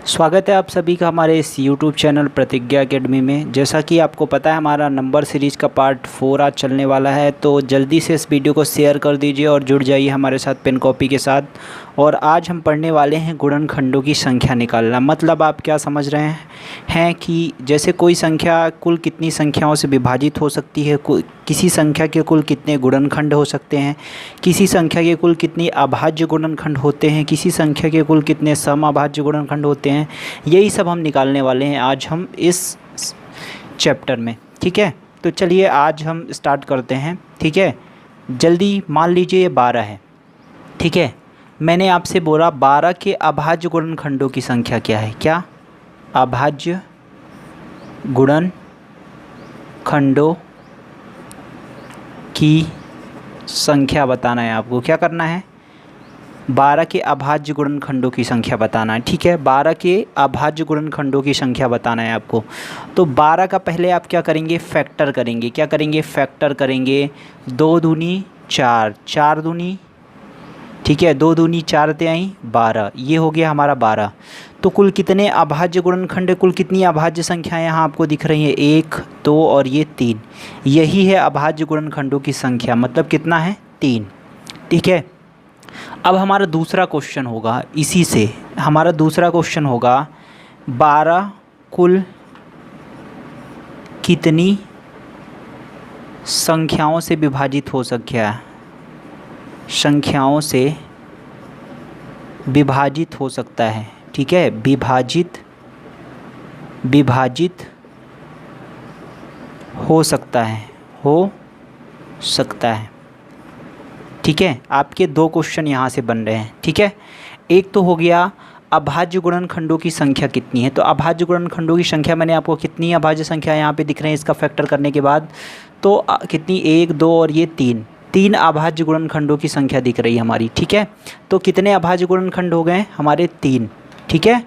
स्वागत है आप सभी का हमारे इस YouTube चैनल प्रतिज्ञा एकेडमी में। जैसा कि आपको पता है हमारा नंबर सीरीज़ का पार्ट 4 आज चलने वाला है, तो जल्दी से इस वीडियो को शेयर कर दीजिए और जुड़ जाइए हमारे साथ पेन कॉपी के साथ। और आज हम पढ़ने वाले हैं गुणनखंडों की संख्या निकालना। मतलब आप क्या समझ रहे हैं कि जैसे कोई संख्या कुल कितनी संख्याओं से विभाजित हो सकती है, किसी संख्या के कुल कितने गुणनखंड हो सकते हैं, किसी संख्या के कुल कितनी अभाज्य गुणनखंड होते हैं, किसी संख्या के कुल कितने समअभाज्य गुणनखंड होते हैं, यही सब हम निकालने वाले हैं आज हम इस चैप्टर में। ठीक है, तो चलिए आज हम स्टार्ट करते हैं। ठीक है, जल्दी मान लीजिए ये 12 है। ठीक है, मैंने आपसे बोला 12 के अभाज्य गुणनखंडों की संख्या क्या है। क्या अभाज्य गुणनखंडों की संख्या बताना है आपको। क्या करना है? 12 के अभाज्य गुणनखंडों की संख्या बताना है। ठीक है, 12 के अभाज्य गुणनखंडों की संख्या बताना है आपको। तो 12 का पहले आप क्या करेंगे? फैक्टर करेंगे। क्या करेंगे? फैक्टर करेंगे। 2 दूनी 4, 4 दूनी, ठीक है, 2 दूनी 4 आई 12, ये हो गया हमारा 12। तो कुल कितने अभाज्य गुणनखंड, कुल कितनी अभाज्य संख्याएं यहाँ आपको दिख रही हैं? 1, 2 और ये 3। यही है अभाज्य गुणनखंडों की संख्या। मतलब कितना है? 3। ठीक है, अब हमारा दूसरा क्वेश्चन होगा, इसी से हमारा दूसरा क्वेश्चन होगा 12 कुल कितनी संख्याओं से विभाजित हो सकता है? संख्याओं से विभाजित हो सकता है। ठीक है, विभाजित हो सकता है। ठीक है, आपके 2 क्वेश्चन यहाँ से बन रहे हैं। ठीक है, एक तो हो गया अभाज्य गुणनखंडों की संख्या कितनी है। तो अभाज्य गुणनखंडों की संख्या मैंने आपको कितनी अभाज्य संख्या यहाँ पे दिख रहे हैं इसका फैक्टर करने के बाद, तो कितनी? 1, 2 और ये 3 अभाज्य गुणनखंडों की संख्या दिख रही है हमारी। ठीक है, तो कितने अभाज्य गुणनखंड हो गए हमारे? 3। ठीक है,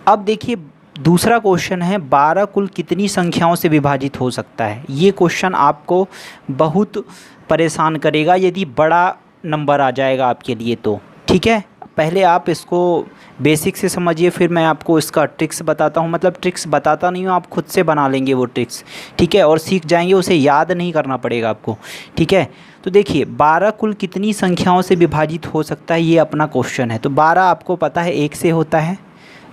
अब देखिए दूसरा क्वेश्चन है 12 कुल कितनी संख्याओं से विभाजित हो सकता है। ये क्वेश्चन आपको बहुत परेशान करेगा यदि बड़ा नंबर आ जाएगा आपके लिए तो। ठीक है, पहले आप इसको बेसिक से समझिए, फिर मैं आपको इसका ट्रिक्स बताता हूँ। मतलब ट्रिक्स बताता नहीं हूँ, आप खुद से बना लेंगे वो ट्रिक्स। ठीक है, और सीख जाएंगे, उसे याद नहीं करना पड़ेगा आपको। ठीक है, तो देखिए 12 कुल कितनी संख्याओं से विभाजित हो सकता है, ये अपना क्वेश्चन है। तो 12 आपको पता है 1 से होता है,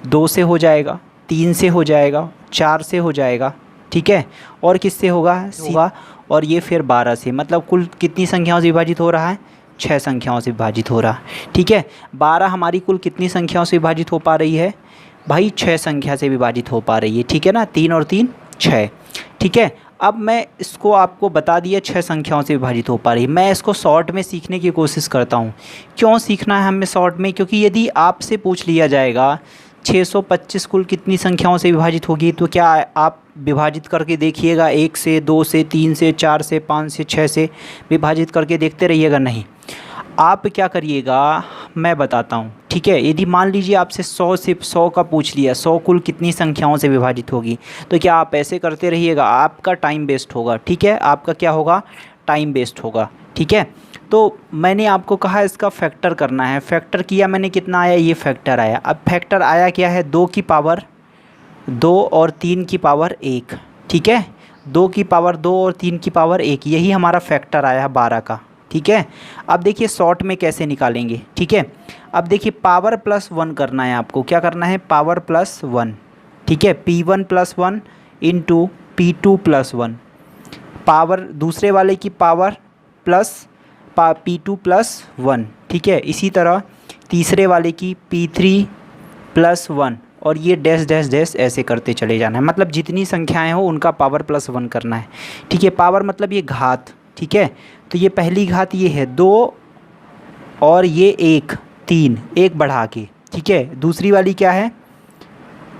2 से हो जाएगा, 3 से हो जाएगा, 4 से हो जाएगा। ठीक है, और किससे होगा? और ये फिर 12 से। मतलब कुल कितनी संख्याओं से विभाजित हो रहा है? 6 संख्याओं से विभाजित हो रहा है। ठीक है, 12 हमारी कुल कितनी संख्याओं से विभाजित हो पा रही है भाई? 6 संख्या से विभाजित हो पा रही है। ठीक है ना, 3 और 3 6। ठीक है, अब मैं इसको आपको बता दिया 6 संख्याओं से विभाजित हो पा रही है। मैं इसको शॉर्ट में सीखने की कोशिश करता हूँ। क्यों सीखना है हमें शॉर्ट में? क्योंकि यदि आपसे पूछ लिया जाएगा 625 कुल कितनी संख्याओं से विभाजित होगी, तो क्या आप विभाजित करके देखिएगा? 1 से, 2 से, 3 से, 4 से, 5 से, 6 से विभाजित करके देखते रहिएगा। नहीं, आप क्या करिएगा मैं बताता हूँ। ठीक है, यदि मान लीजिए आपसे 100 से 100 का पूछ लिया, 100 कुल कितनी संख्याओं से विभाजित होगी, तो क्या आप ऐसे करते रहिएगा? आपका टाइम वेस्ट होगा। ठीक है, आपका क्या होगा? टाइम वेस्ट होगा। ठीक है, तो मैंने आपको कहा इसका फैक्टर करना है। फैक्टर किया मैंने, कितना आया? ये फैक्टर आया। अब फैक्टर आया क्या है? 2 की पावर 2 और 3 की पावर 1। ठीक है, 2 की पावर 2 और 3 की पावर 1, यही हमारा फैक्टर आया 12 का। ठीक है, अब देखिए शॉर्ट में कैसे निकालेंगे। ठीक है, अब देखिए पावर प्लस 1 करना है आपको। क्या करना है? Power plus 1। ठीक है, P1 + 1 इंटू P2 + 1, पावर दूसरे वाले की पावर प्लस P2 + 1। ठीक है, इसी तरह तीसरे वाले की P3 + 1, और ये डैश डैश डैश ऐसे करते चले जाना है। मतलब जितनी संख्याएं हो उनका पावर प्लस 1 करना है। ठीक है, पावर मतलब ये घात। ठीक है, तो ये पहली घात ये है 2 और ये 1 3, 1 बढ़ा के। ठीक है, दूसरी वाली क्या है?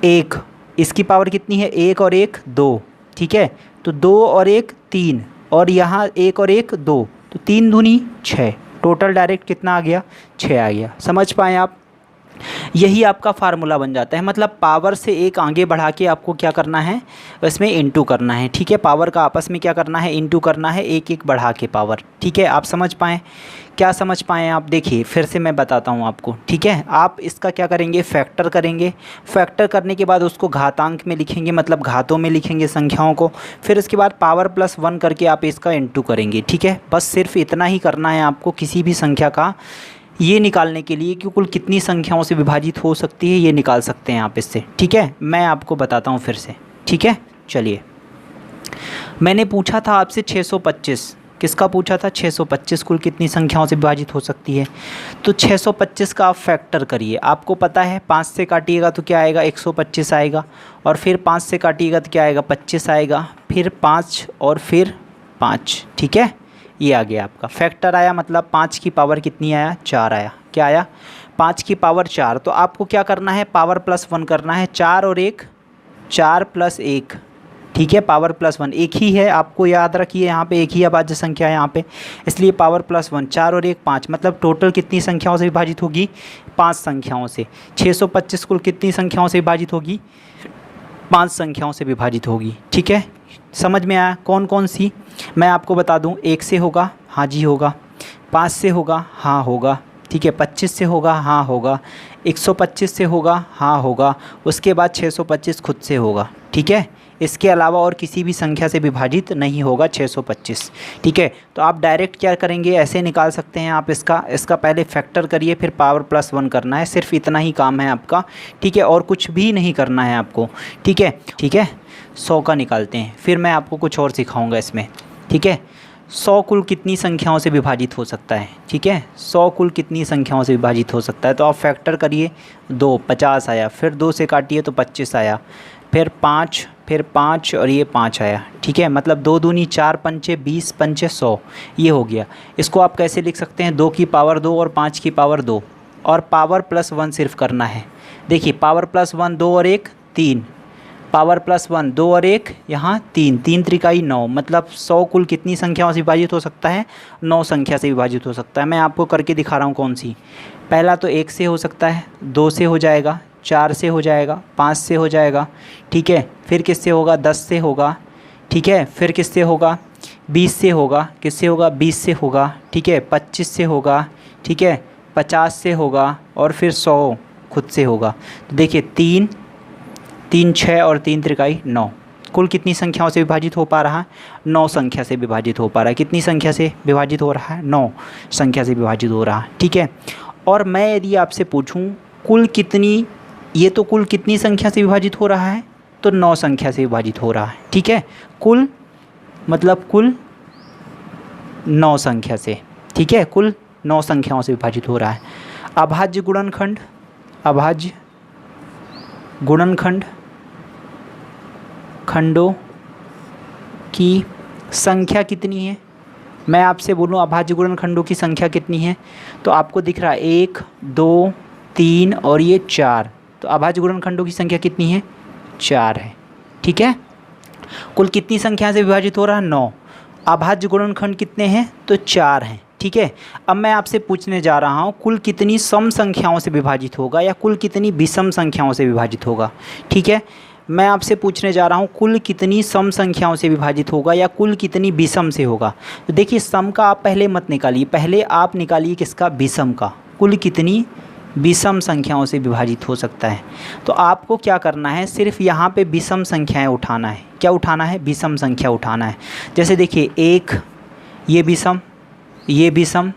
1, इसकी पावर कितनी है? 1 और 1 2। ठीक है, तो 2 और 1 3, और यहाँ 1 और 1 2, तो 3 दूनी 6। टोटल डायरेक्ट कितना आ गया? 6 आ गया। समझ पाए आप? यही आपका फार्मूला बन जाता है। मतलब पावर से एक आगे बढ़ा के आपको क्या करना है, इसमें इनटू करना है। ठीक है, पावर का आपस में क्या करना है, इनटू करना है, एक एक बढ़ा के पावर। ठीक है, आप समझ पाएँ, क्या समझ पाएँ आप? देखिए फिर से मैं बताता हूँ आपको। ठीक है, आप इसका क्या करेंगे, फैक्टर करेंगे। फैक्टर करने के बाद उसको घातांक में लिखेंगे, मतलब घातों में लिखेंगे संख्याओं को। फिर इसके बाद पावर प्लस 1 करके आप इसका इनटू करेंगे। ठीक है, बस सिर्फ इतना ही करना है आपको किसी भी संख्या का, ये निकालने के लिए कि कुल कितनी संख्याओं से विभाजित हो सकती है, ये निकाल सकते हैं आप इससे। ठीक है, मैं आपको बताता हूँ फिर से। ठीक है, चलिए, मैंने पूछा था आपसे 625, किसका पूछा था, 625 कुल कितनी संख्याओं से विभाजित हो सकती है। तो 625 का आप फैक्टर करिए। आपको पता है 5 से काटिएगा तो क्या आएगा, 125 आएगा, और फिर 5 से काटिएगा तो क्या आएगा, 25 आएगा, फिर 5 और फिर 5। ठीक है, ये आ गया आपका फैक्टर आया, मतलब 5 की पावर कितनी आया, 4 आया। क्या आया, 5 की पावर 4। तो आपको क्या करना है, पावर प्लस 1 करना है। 4 और 1, 4 प्लस 1। ठीक है, पावर प्लस 1 एक ही है, आपको याद रखिए, यहाँ पे एक ही अभाज्य संख्या है यहाँ पे, इसलिए पावर प्लस 1। 4 और 1 5, मतलब टोटल कितनी संख्याओं से विभाजित होगी, 5 संख्याओं से। 625 कुल कितनी संख्याओं से विभाजित होगी, 5 संख्याओं से विभाजित होगी। ठीक है, समझ में आया, कौन कौन सी, मैं आपको बता दूं। 1 से होगा, हाँ जी होगा। 5 से होगा, हाँ होगा। ठीक है, 25 से होगा, हाँ होगा। 125 से होगा, हाँ होगा। उसके बाद 625 खुद से होगा। ठीक है, इसके अलावा और किसी भी संख्या से विभाजित नहीं होगा 625। ठीक है, तो आप डायरेक्ट क्या करेंगे, ऐसे निकाल सकते हैं आप इसका पहले फैक्टर करिए, फिर पावर प्लस 1 करना है, सिर्फ इतना ही काम है आपका। ठीक है, और कुछ भी नहीं करना है आपको। ठीक है, ठीक है, 100 का निकालते हैं, फिर मैं आपको कुछ और सिखाऊंगा इसमें। ठीक है, 100 कुल कितनी संख्याओं से विभाजित हो सकता है। ठीक है, 100 कुल कितनी संख्याओं से विभाजित हो सकता है, तो आप फैक्टर करिए। 2, 50 आया, फिर 2 से काटिए तो 25 आया, फिर 5, फिर 5 और ये 5 आया। ठीक है, मतलब 2 दूनी 4 पंचे 20 पंचे 100, ये हो गया। इसको आप कैसे लिख सकते हैं, 2 की पावर 2 और 5 की पावर 2, और पावर प्लस 1 सिर्फ करना है। देखिए पावर प्लस 1, 2 और 1 3, पावर प्लस 1, 2 और 1 यहाँ 3, 3 त्रिकाई 9, मतलब 100 कुल कितनी संख्याओं से विभाजित हो सकता है, 9 संख्या से विभाजित हो सकता है। मैं आपको करके दिखा रहा हूँ कौन सी। पहला तो 1 से हो सकता है, 2 से हो जाएगा, 4 से हो जाएगा, 5 से हो जाएगा। ठीक है, फिर किससे होगा, 10 से होगा। ठीक है, फिर किससे होगा, 20 से होगा। किससे होगा, 20 से होगा। ठीक है, 25 से होगा। ठीक है, 50 से होगा, और फिर 100 खुद से होगा। तो देखिए 3, 3 6 और 3 त्रिकाई 9, कुल कितनी संख्याओं से विभाजित हो पा रहा है, 9 संख्या से विभाजित हो पा रहा है। कितनी संख्या से विभाजित हो रहा है, 9 संख्या से विभाजित हो रहा है। ठीक है, और मैं यदि आपसे पूछूं कुल कितनी, ये तो कुल कितनी संख्या से विभाजित हो रहा है, तो 9 संख्या से विभाजित हो रहा है। ठीक है, कुल मतलब कुल 9 संख्या से। ठीक है, कुल 9 संख्याओं से विभाजित हो रहा है। अभाज्य गुणनखंड, अभाज्य गुणनखंड खंडों की संख्या कितनी है। मैं आपसे बोलूँ अभाज्य गुणनखंडों की संख्या कितनी है, तो आपको दिख रहा है 1 2 3 और ये 4, तो अभाज्य गुणनखंडों की संख्या कितनी है, 4 है। ठीक है, कुल कितनी संख्या से विभाजित हो रहा है, 9। अभाज्य गुणनखंड कितने हैं, तो 4 हैं। ठीक है, अब मैं आपसे पूछने जा रहा हूँ कुल कितनी सम संख्याओं से विभाजित होगा या कुल कितनी विषम संख्याओं से विभाजित होगा। ठीक है, मैं आपसे पूछने जा रहा हूँ कुल कितनी सम संख्याओं से विभाजित होगा या कुल कितनी विषम से होगा। तो देखिए सम का आप पहले मत निकालिए, पहले आप निकालिए किसका, विषम का। कुल कितनी विषम संख्याओं से विभाजित हो सकता है। तो आपको क्या करना है, सिर्फ यहाँ पे विषम संख्याएं उठाना है। क्या उठाना है, विषम संख्या उठाना है। जैसे देखिए 1, ये विषम, ये विषम।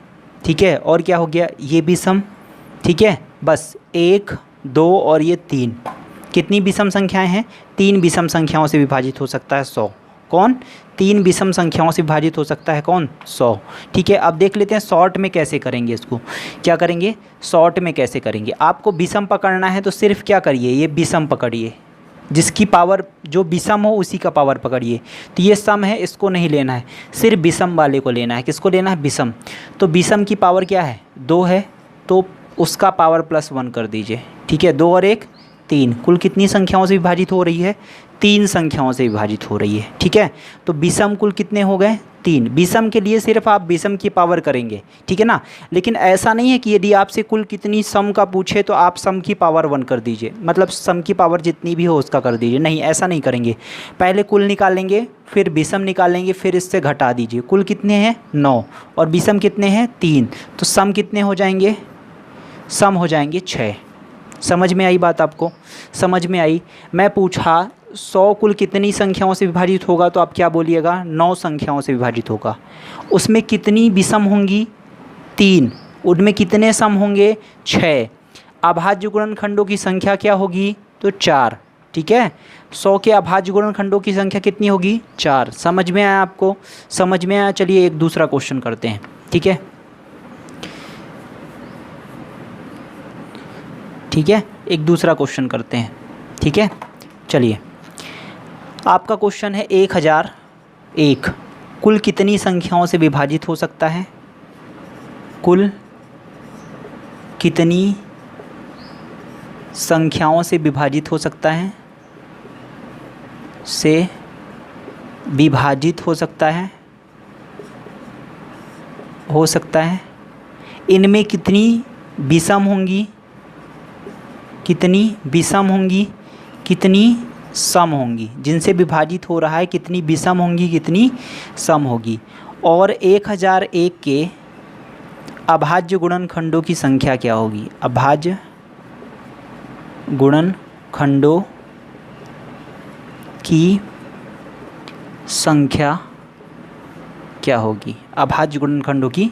ठीक है, और क्या हो गया, ये विषम। ठीक है, बस 1 2 और ये 3, कितनी विषम संख्याएं हैं, 3 विषम संख्याओं से विभाजित हो सकता है 100। कौन, 3 विषम संख्याओं से विभाजित हो सकता है कौन, 100। ठीक है, अब देख लेते हैं शॉर्ट में कैसे करेंगे इसको। क्या करेंगे, शॉर्ट में कैसे करेंगे। आपको विषम पकड़ना है तो सिर्फ क्या करिए, ये विषम पकड़िए, जिसकी पावर जो विषम हो उसी का पावर पकड़िए। तो ये सम है, इसको नहीं लेना है, सिर्फ विषम वाले को लेना है। किसको लेना है, विषम। तो विषम की पावर क्या है, 2 है, तो उसका पावर प्लस 1 कर दीजिए। ठीक है, 2 और 1 3। कुल कितनी संख्याओं से विभाजित हो रही है? 3 संख्याओं से विभाजित हो रही है। ठीक है, तो विषम कुल कितने हो गए? 3। विषम के लिए सिर्फ आप विषम की पावर करेंगे, ठीक है ना। लेकिन ऐसा नहीं है कि यदि आपसे कुल कितनी सम का पूछे तो आप सम की पावर 1 कर दीजिए, मतलब सम की पावर जितनी भी हो उसका कर दीजिए। नहीं, ऐसा नहीं करेंगे। पहले कुल निकालेंगे, फिर विषम निकालेंगे, फिर इससे घटा दीजिए। कुल कितने हैं? 9 और विषम कितने हैं? 3। तो सम कितने हो जाएंगे? सम हो जाएंगे 6। समझ में आई बात आपको? समझ में आई? मैं पूछा 100 कुल कितनी संख्याओं से विभाजित होगा, तो आप क्या बोलिएगा? 9 संख्याओं से विभाजित होगा। उसमें कितनी विषम होंगी? 3। उनमें कितने सम होंगे? 6। अभाज्य गुणनखंडों की संख्या क्या होगी? तो 4। ठीक है, 100 के अभाज्य गुणनखंडों की संख्या कितनी होगी? 4। समझ में आया आपको? समझ में आया? चलिए एक दूसरा क्वेश्चन करते हैं। ठीक है, ठीक है, एक दूसरा क्वेश्चन करते हैं। ठीक है, चलिए आपका क्वेश्चन है 1001 कुल कितनी संख्याओं से विभाजित हो सकता है? कुल कितनी संख्याओं से विभाजित हो सकता है? से विभाजित हो सकता है, हो सकता है। इनमें कितनी विषम होंगी? कितनी विषम होंगी? कितनी सम होंगी? जिनसे विभाजित हो रहा है कितनी विषम होंगी, कितनी सम होगी? और 1001 के अभाज्य गुणनखंडों की संख्या क्या होगी? अभाज्य गुणनखंडों की संख्या क्या होगी? अभाज्य गुणनखंडों की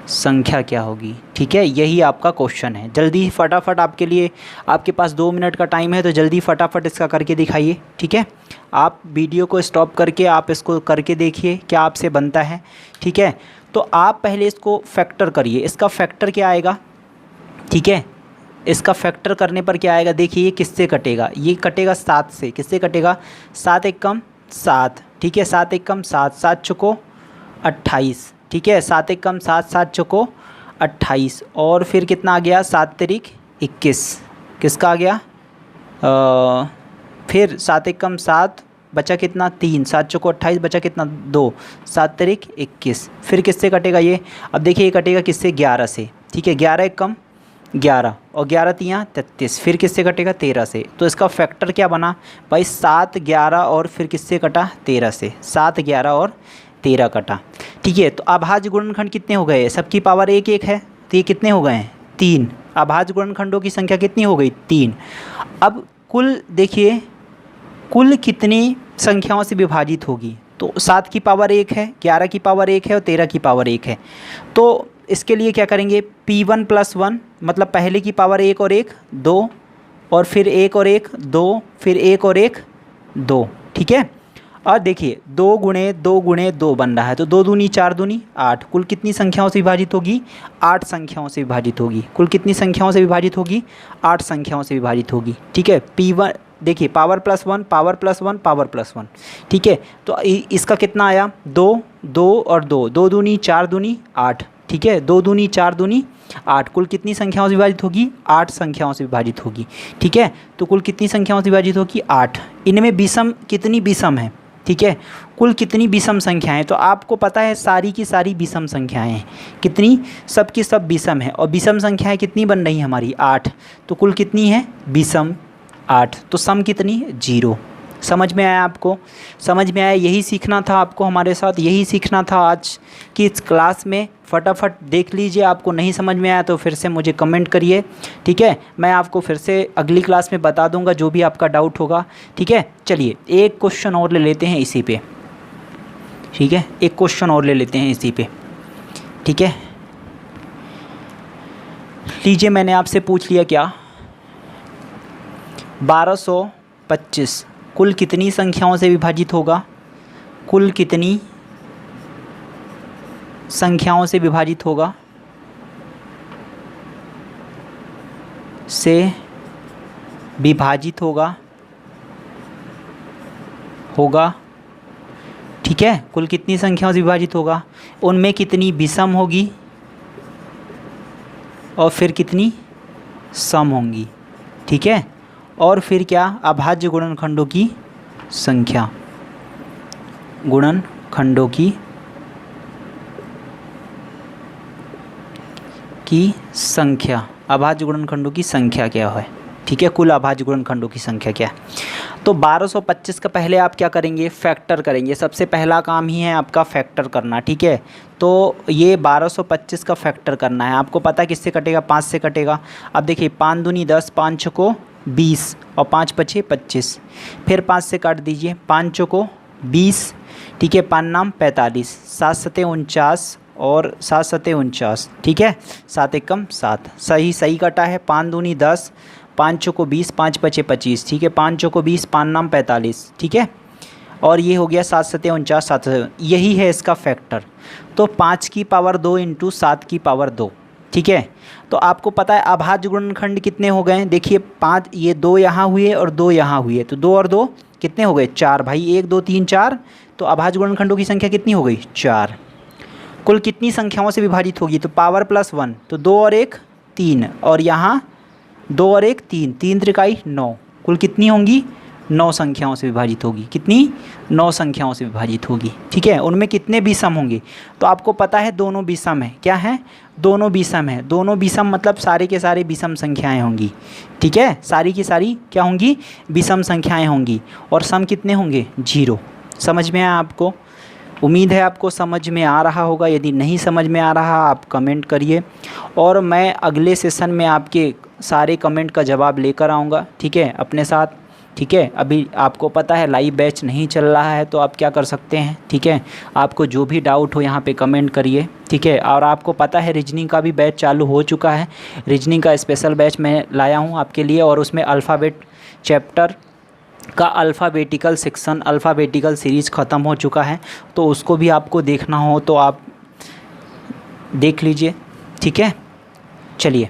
संख्या क्या होगी? ठीक है, यही आपका क्वेश्चन है। जल्दी फटाफट, आपके लिए आपके पास 2 मिनट का टाइम है, तो जल्दी फटाफट इसका करके दिखाइए। ठीक है, आप वीडियो को स्टॉप करके आप इसको करके देखिए क्या आपसे बनता है। ठीक है, तो आप पहले इसको फैक्टर करिए। इसका फैक्टर क्या आएगा? ठीक है, इसका फैक्टर करने पर क्या आएगा? देखिए ये किससे कटेगा? ये कटेगा 7 से। किससे कटेगा? 7 एकम 7। ठीक है, 7 एकम 7, 7 चुको 28। ठीक है, 7 एकम 7, 7 चुको 28। और फिर कितना आ गया? 7 तिरिक 21। किसका आ गया? फिर 7 एकम 7 बचा कितना? 3। 7 चुको 28 बचा कितना? 2। 7 तिरिक 21। फिर किससे कटेगा ये? अब देखिए ये कटेगा किससे? 11 से। ठीक है, 11 एकम 11 और 11 तियाँ 33। फिर किससे कटेगा? 13 से। तो इसका फैक्टर क्या बना भाई? 7, 11 और फिर किससे कटा? 13 से। 7, 11 और 13 कटा। ठीक है, तो अभाज्य गुणनखंड कितने हो गए? सबकी पावर 1 1 है, तो ये कितने हो गए हैं? 3। अभाज्य गुणनखंडों की संख्या कितनी हो गई? 3। अब कुल देखिए कुल कितनी संख्याओं से विभाजित होगी? तो 7 की पावर 1 है, 11 की पावर 1 है और 13 की पावर 1 है। तो इसके लिए क्या करेंगे? P1 + 1, मतलब पहले की पावर 1 और 1 2, और फिर 1 और 1 2, फिर 1 और 1 2। ठीक है, और देखिए 2 गुणे 2 गुणे 2 बन रहा है, तो 2 दूनी 4 दूनी 8। कुल कितनी संख्याओं से विभाजित होगी? 8 संख्याओं से विभाजित होगी। कुल कितनी संख्याओं से विभाजित होगी? 8 संख्याओं से विभाजित होगी। ठीक है, P1 देखिए पावर +1 पावर +1 पावर +1। ठीक है, तो इसका कितना आया? 2 2 और 2, 2 दूनी 4 दूनी 8। ठीक है, 2 दूनी 4 दूनी 8। कुल कितनी संख्याओं से विभाजित होगी? 8 संख्याओं से विभाजित होगी। ठीक है, तो कुल कितनी संख्याओं से विभाजित होगी? 8। इनमें विषम कितनी विषम है? ठीक है, कुल कितनी विषम संख्याएं? तो आपको पता है सारी की सारी विषम संख्याएं हैं। कितनी? सब की सब विषम है। और विषम संख्याएं कितनी बन रही हैं हमारी? 8। तो कुल कितनी है? विषम 8। तो सम कितनी? 0। समझ में आया आपको? समझ में आया? यही सीखना था आपको हमारे साथ, यही सीखना था आज की इस क्लास में। फटाफट देख लीजिए, आपको नहीं समझ में आया तो फिर से मुझे कमेंट करिए। ठीक है, मैं आपको फिर से अगली क्लास में बता दूंगा जो भी आपका डाउट होगा। ठीक है, चलिए एक क्वेश्चन और ले लेते हैं इसी पे। ठीक है, एक क्वेश्चन और ले लेते हैं इसी पे। ठीक है, लीजिए मैंने आपसे पूछ लिया क्या? 1225 कुल कितनी संख्याओं से विभाजित होगा? कुल कितनी संख्याओं से विभाजित होगा? से विभाजित होगा होगा। ठीक है, कुल कितनी संख्याओं से विभाजित होगा? उनमें कितनी विषम होगी और फिर कितनी सम होंगी? ठीक है, और फिर क्या, अभाज्य गुणनखंडों की संख्या, गुणनखंडों की संख्या, अभाज्य गुणनखंडों की संख्या क्या है, ठीक है, कुल अभाज्य गुणनखंडों की संख्या क्या है। तो 1225 का पहले आप क्या करेंगे, फैक्टर करेंगे। सबसे पहला काम ही है आपका फैक्टर करना, ठीक है। तो ये 1225 का फैक्टर करना है। आपको पता है किससे कटेगा, 5 से कटेगा। अब देखिए 5 दूनी 10, 5 छको 20 और 5 पचे 25। फिर 5 से काट दीजिए, 5 चौको 20, ठीक है, 5 नाम 45, 7 सते 49 और 7 सते 49, ठीक है, 7 एकम 7, सही कटा है। 5 दूनी 10, 5 चौको 20, 5 पचे 25, ठीक है, 5 चौको 20, 5 नाम 45, ठीक है, और ये हो गया 7 सते 49, 7 यही है इसका फैक्टर। तो 5 की पावर 2 इंटू 7 की पावर 2, ठीक है। तो आपको पता है अभाज्य गुणनखंड कितने हो गए, देखिए 5, ये 2 यहाँ हुए और 2 यहाँ हुए, तो 2 और 2 कितने हो गए, 4 भाई, 1 2 3 4। तो अभाज्य गुणनखंडों की संख्या कितनी हो गई, 4। कुल कितनी संख्याओं से विभाजित होगी, तो पावर प्लस 1, तो 2 और 1 3, और यहाँ 2 और 1 3, 3 त्रिकाई 9, कुल कितनी होंगी, 9 संख्याओं से विभाजित होगी। कितनी, 9 संख्याओं से विभाजित होगी, ठीक है। उनमें कितने विषम होंगे, तो आपको पता है दोनों विषम है, क्या है, दोनों विषम है। दोनों विषम मतलब सारे के सारे विषम संख्याएं होंगी, ठीक है, सारी की सारी क्या होंगी, विषम संख्याएं होंगी। और सम कितने होंगे, 0। समझ में आया आपको, उम्मीद है आपको समझ में आ रहा होगा। यदि नहीं समझ में आ रहा आप कमेंट करिए, और मैं अगले सेशन में आपके सारे कमेंट का जवाब लेकर आऊँगा, ठीक है, अपने साथ, ठीक है। अभी आपको पता है लाइव बैच नहीं चल रहा है, तो आप क्या कर सकते हैं, ठीक है, आपको जो भी डाउट हो यहाँ पे कमेंट करिए, ठीक है। और आपको पता है रीजनिंग का भी बैच चालू हो चुका है। रीजनिंग का स्पेशल बैच मैं लाया हूँ आपके लिए, और उसमें अल्फ़ाबेट चैप्टर का अल्फ़ाबेटिकल सेक्शन, अल्फ़ाबेटिकल सीरीज़ ख़त्म हो चुका है, तो उसको भी आपको देखना हो तो आप देख लीजिए, ठीक है। चलिए,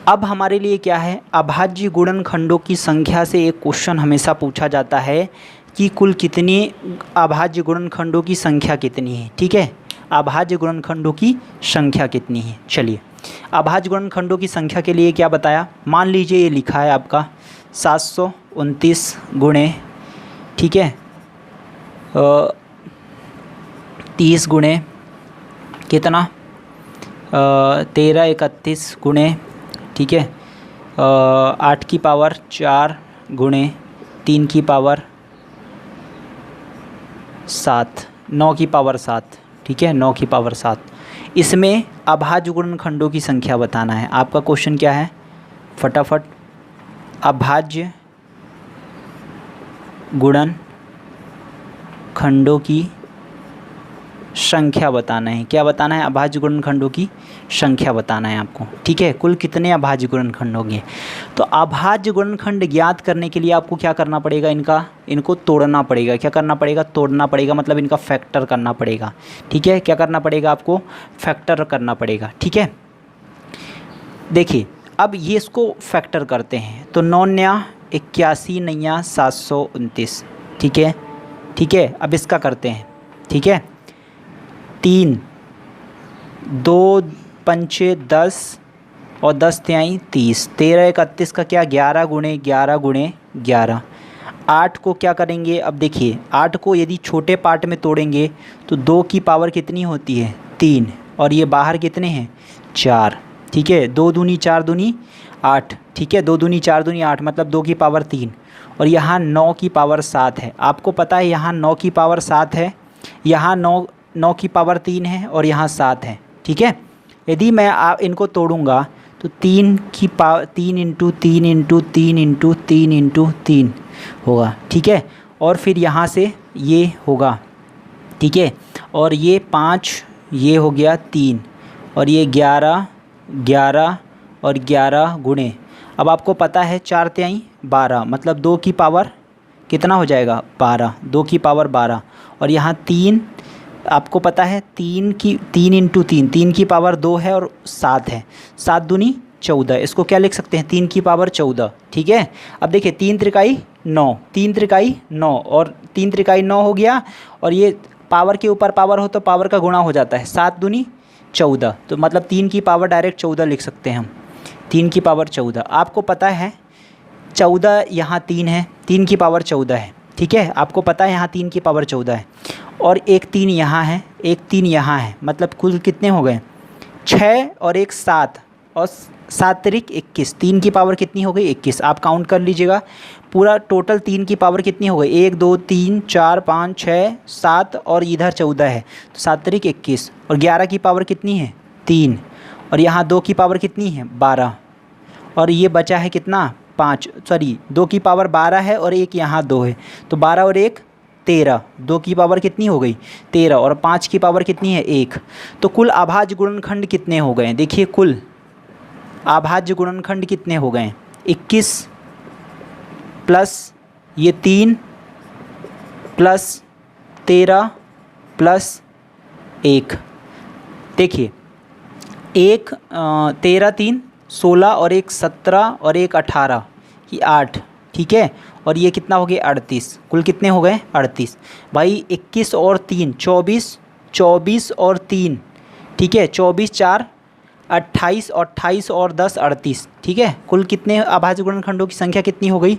अब हमारे लिए क्या है, अभाज्य गुणनखंडों की संख्या से एक क्वेश्चन हमेशा पूछा जाता है कि कुल कितनी अभाज्य गुणनखंडों की संख्या कितनी है, ठीक है, अभाज्य गुणनखंडों की संख्या कितनी है। चलिए, अभाज्य गुणनखंडों की संख्या के लिए क्या बताया, मान लीजिए ये लिखा है आपका 729 गुणे, ठीक है, 30 गुणे कितना, 1331 गुणे, ठीक है, 8 की पावर 4 गुणे 3 की पावर 7, 9 की पावर 7, ठीक है, 9 की पावर 7। इसमें अभाज्य गुणनखंडों की संख्या बताना है। आपका क्वेश्चन क्या है, फटाफट अभाज्य गुणनखंडों की संख्या बताना है। क्या बताना है, अभाज्य गुणनखंडों की संख्या बताना है आपको, ठीक है, कुल कितने अभाज्य गुणनखंड होंगे। तो अभाज्य गुणनखंड ज्ञात करने के लिए आपको क्या करना पड़ेगा, इनको तोड़ना पड़ेगा। क्या करना पड़ेगा, तोड़ना पड़ेगा, मतलब इनका फैक्टर करना पड़ेगा, ठीक है। क्या करना पड़ेगा आपको, फैक्टर करना पड़ेगा, ठीक है। देखिए अब ये इसको फैक्टर करते हैं, तो 9 न्या 81 नैया 729, ठीक है, ठीक है। अब इसका करते हैं, ठीक है, 3 2 पंचे 10 और 10 तिहाई 30, 13 31 का क्या, 11 गुणे 11 गुणे 11। 8 को क्या करेंगे, अब देखिए 8 को यदि छोटे पार्ट में तोड़ेंगे तो 2 की पावर कितनी होती है, 3, और ये बाहर कितने हैं, 4, ठीक है। 2 दूनी 4 दूनी 8, ठीक है, 2 दूनी 4 दूनी 8, मतलब 2 की पावर 3, और यहाँ 9 की पावर 7 है। आपको पता है यहाँ 9 की पावर 7 है, यहाँ 9 की पावर 3 है, और यहाँ 7 है, ठीक है। यदि मैं इनको तोड़ूंगा तो 3 की power 3 into 3 into 3 into 3 into 3 होगा, ठीक है। और फिर यहाँ से ये होगा, ठीक है, और ये 5, ये हो गया 3, और ये 11 11 और 11 गुणे, अब आपको पता है 4 तिहाई 12, मतलब 2 की पावर कितना हो जाएगा, 12, 2 की पावर 12, और यहाँ 3, आपको पता है 3 इंटू 3, 3 की पावर 2 है और 7 है, 7 दूनी 14, इसको क्या लिख सकते हैं, 3 की पावर 14, ठीक है। अब देखिए 3 त्रिकाई 9, 3 त्रिकाई 9, और 3 त्रिकाई 9 हो गया, और ये पावर के ऊपर पावर हो तो पावर का गुणा हो जाता है, 7 दूनी 14, तो मतलब 3 की पावर डायरेक्ट 14 लिख सकते हैं हम, 3 की पावर 14। आपको पता है 14 यहाँ 3 है, 3 की पावर 14 है, ठीक है, आपको पता है यहाँ 3 की पावर 14 है, और एक 3 यहाँ है, एक 3 यहाँ है, मतलब कुल कितने हो गए 6 और एक 7, और 7 तिरिक 21, 3 की पावर कितनी हो गई 21। आप काउंट कर लीजिएगा पूरा टोटल 3 की पावर कितनी हो गई 1 2 3 4 5 6 7 और इधर 14 है, तो 7 तिरिक 21, और 11 की पावर कितनी है 3, और यहाँ 2 की पावर कितनी है 12, और ये बचा है कितना 5, सॉरी 2 की पावर 12 है और एक यहाँ 2 है, तो 12 और 1 13, 2 की पावर कितनी हो गई 13, और 5 की पावर कितनी है 1। तो कुल अभाज्य गुणनखंड कितने हो गए, देखिए कुल अभाज्य गुणनखंड कितने हो गए 21 प्लस ये 3 प्लस 13 प्लस 1, देखिए 1 13 3 16 और एक 17 और एक 18 ये 8, ठीक है, और ये कितना हो गया 38, कुल कितने हो गए 38। भाई 21 और 3 24, 24 और 3, ठीक है, 24 4 28, 28 और 10 38, ठीक है, कुल कितने अभाज्य गुणनखंडों की संख्या कितनी हो गई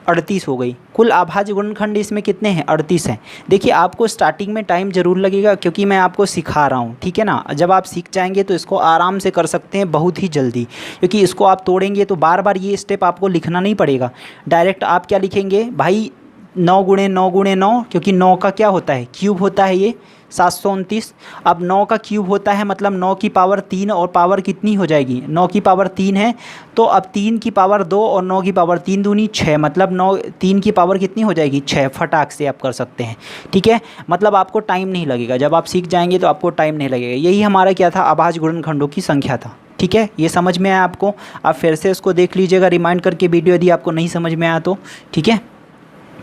38 हो गई। कुल अभाज्य गुणनखंड इसमें कितने हैं 38 हैं। देखिए आपको स्टार्टिंग में टाइम ज़रूर लगेगा क्योंकि मैं आपको सिखा रहा हूँ, ठीक है ना, जब आप सीख जाएंगे तो इसको आराम से कर सकते हैं बहुत ही जल्दी, क्योंकि इसको आप तोड़ेंगे तो बार बार ये स्टेप आपको लिखना नहीं पड़ेगा, डायरेक्ट आप क्या लिखेंगे भाई 9 गुणे 9 गुणे 9, क्योंकि 9 का क्या होता है क्यूब होता है ये 729। अब 9 का क्यूब होता है मतलब 9 की पावर 3 और पावर कितनी हो जाएगी 9 की पावर 3 है, तो अब 3 की पावर 2 और 9 की पावर 3 दूनी 6, मतलब 9 3 की पावर कितनी हो जाएगी 6, फटाक से आप कर सकते हैं, ठीक है, मतलब आपको टाइम नहीं लगेगा, जब आप सीख जाएंगे तो आपको टाइम नहीं लगेगा। यही हमारा क्या था अभाज्य गुणनखंडों की संख्या था, ठीक है, ये समझ में आया आपको। आप फिर से इसको देख लीजिएगा रिमाइंड करके वीडियो, यदि आपको नहीं समझ में आया तो, ठीक है।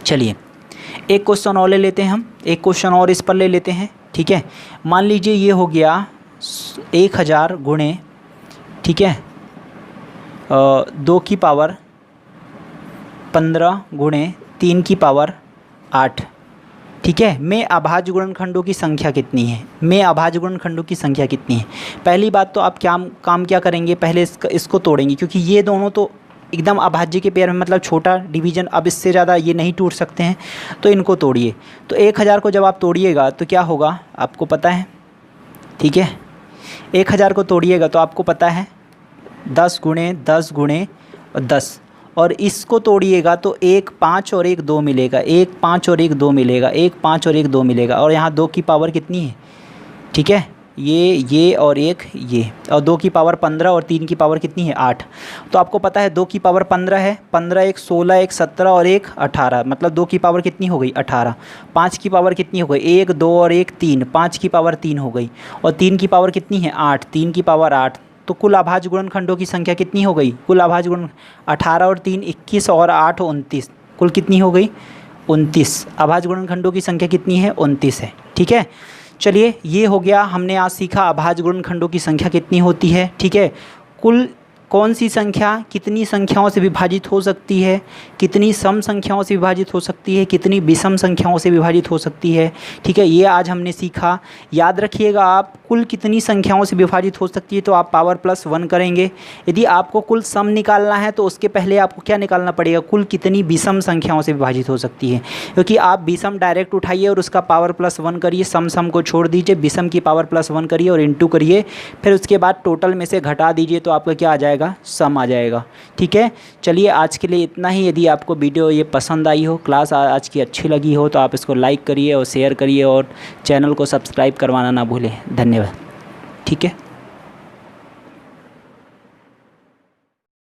चलिए एक क्वेश्चन और ले लेते हैं हम, एक क्वेश्चन और इस पर ले लेते हैं, ठीक है। मान लीजिए ये हो गया 1000 गुणे, ठीक है, 2 की पावर 15 गुणे 3 की पावर 8, ठीक है, में अभाज्य गुणनखंडों की संख्या कितनी है, में अभाज्य गुणनखंडों की संख्या कितनी है। पहली बात तो आप काम क्या करेंगे, पहले इसको तोड़ेंगे, क्योंकि ये दोनों तो एकदम अभाज्य के पेयर में, मतलब छोटा डिवीजन, अब इससे ज़्यादा ये नहीं टूट सकते हैं, तो इनको तोड़िए। तो 1000 को जब आप तोड़िएगा तो क्या होगा आपको पता है, ठीक है, 1000 को तोड़िएगा तो आपको पता है 10 गुणे 10 गुणे 10, और इसको तोड़िएगा तो 1 5 और 1 2 मिलेगा, 1 5 और 1 2 मिलेगा, 1 5 और 1 2 मिलेगा, और यहाँ 2 की पावर कितनी है, ठीक है, ये और एक ये, और 2 की पावर 15 और 3 की पावर कितनी है 8। तो आपको पता है 2 की पावर 15 है, 15 एक 16 एक 17 और एक 18, मतलब 2 की पावर कितनी हो गई 18। 5 की पावर कितनी हो गई 1 2 और 1 3, 5 की पावर 3 हो गई, और 3 की पावर कितनी है 8, 3 की पावर 8। तो कुल अभाज्य गुणनखंडों की संख्या कितनी हो गई, कुल अभाज्य गुण 18 और 3 21 और 8 29, कुल कितनी हो गई 29। अभाज्य गुणनखंडों की संख्या कितनी है 29 है, ठीक है। चलिए ये हो गया, हमने आज सीखा अभाज्य गुणनखंडों की संख्या कितनी होती है, ठीक है, कुल कौन सी संख्या कितनी संख्याओं से विभाजित हो सकती है, कितनी सम संख्याओं से विभाजित हो सकती है, कितनी विषम संख्याओं से विभाजित हो सकती है, ठीक है, ये आज हमने सीखा। याद रखिएगा आप कुल कितनी संख्याओं से विभाजित हो सकती है तो आप पावर प्लस 1 करेंगे। यदि आपको कुल सम निकालना है तो उसके पहले आपको क्या निकालना पड़ेगा, कुल कितनी विषम संख्याओं से विभाजित हो सकती है, क्योंकि आप विषम डायरेक्ट उठाइए और उसका पावर प्लस 1 करिए, सम को छोड़ दीजिए, विषम की पावर प्लस 1 करिए और इंटू करिए, फिर उसके बाद टोटल में से घटा दीजिए तो आपका क्या आ जाएगा सम आ जाएगा, ठीक है। चलिए आज के लिए इतना ही। यदि आपको वीडियो ये पसंद आई हो, क्लास आज की अच्छी लगी हो, तो आप इसको लाइक करिए और शेयर करिए और चैनल को सब्सक्राइब करवाना ना भूलें। धन्यवाद, ठीक है।